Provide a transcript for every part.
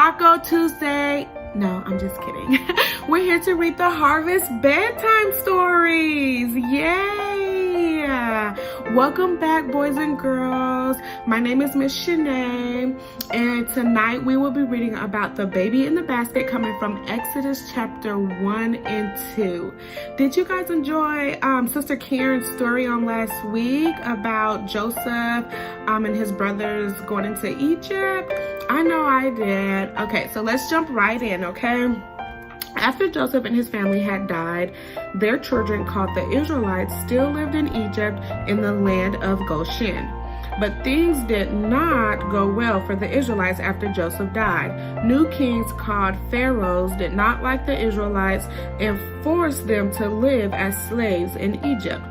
Taco Tuesday. No, I'm just kidding. We're here to read the Harvest Bedtime Stories. Yay! Welcome back, boys and girls. My name is Miss Shanae, and tonight we will be reading about the baby in the basket coming from Exodus chapter 1 and 2. Did you guys enjoy Sister Karen's story on last week about Joseph and his brothers going into Egypt? I know I did. Okay, so let's jump right in, okay? After Joseph and his family had died, their children, called the Israelites, still lived in Egypt in the land of Goshen. But things did not go well for the Israelites after Joseph died. New kings called pharaohs did not like the Israelites and forced them to live as slaves in Egypt.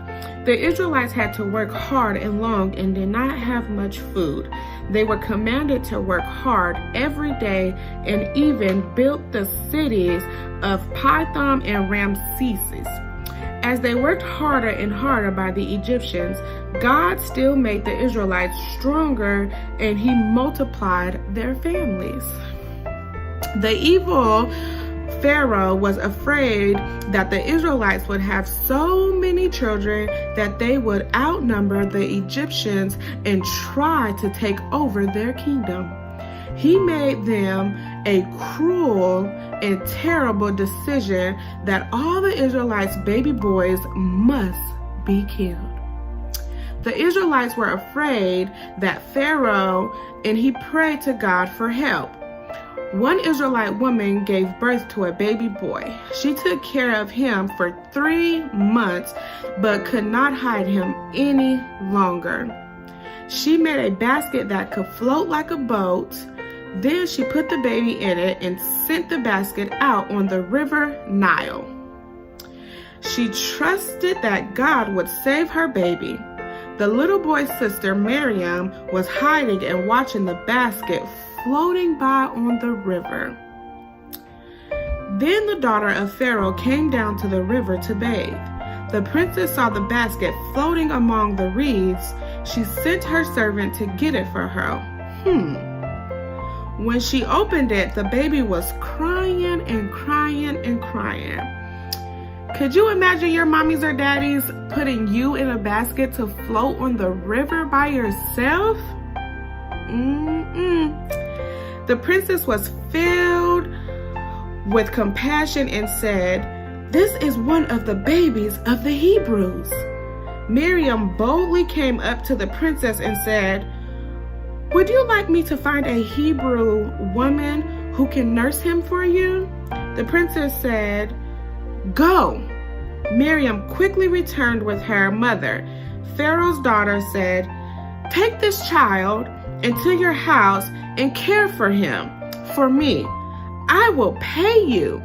The Israelites had to work hard and long and did not have much food. They were commanded to work hard every day and even built the cities of Pithom and Ramesses. As they worked harder and harder by the Egyptians, God still made the Israelites stronger and he multiplied their families. The evil Pharaoh was afraid that the Israelites would have so many children that they would outnumber the Egyptians and try to take over their kingdom. He made them a cruel and terrible decision that all the Israelites' baby boys must be killed. The Israelites were afraid that Pharaoh, and he prayed to God for help. One Israelite woman gave birth to a baby boy. She took care of him for 3 months, but could not hide him any longer. She made a basket that could float like a boat. Then she put the baby in it and sent the basket out on the river Nile. She trusted that God would save her baby. The little boy's sister, Miriam, was hiding and watching the basket floating by on the river. Then the daughter of Pharaoh came down to the river to bathe. The princess saw the basket floating among the reeds. She sent her servant to get it for her. When she opened it, the baby was crying and crying and crying. Could you imagine your mommies or daddies putting you in a basket to float on the river by yourself? The princess was filled with compassion and said, "This is one of the babies of the Hebrews." Miriam boldly came up to the princess and said, "Would you like me to find a Hebrew woman who can nurse him for you?" The princess said, "Go." Miriam quickly returned with her mother. Pharaoh's daughter said, "Take this child into your house and care for him for me. I will pay you."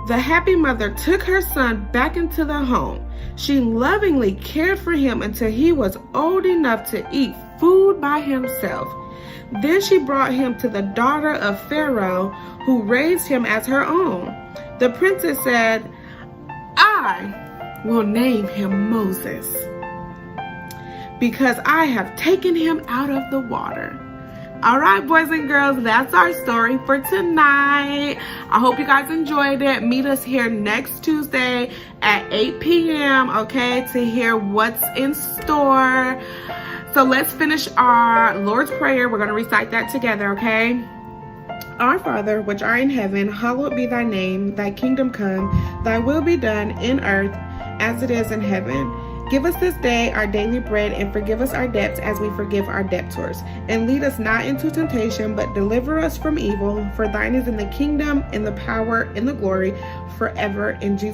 The happy mother took her son back into the home. She lovingly cared for him until he was old enough to eat food by himself. Then she brought him to the daughter of Pharaoh, who raised him as her own. The princess said, "I will name him Moses, because I have taken him out of the water." All right, boys and girls, that's our story for tonight. I hope you guys enjoyed it. Meet us here next Tuesday at 8 p.m., okay, to hear what's in store. So let's finish our Lord's Prayer. We're going to recite that together, okay? Our Father, which art in heaven, hallowed be thy name. Thy kingdom come. Thy will be done in earth as it is in heaven. Give us this day our daily bread, and forgive us our debts as we forgive our debtors. And lead us not into temptation, but deliver us from evil. For thine is in the kingdom, and the power, and the glory, forever. In Jesus'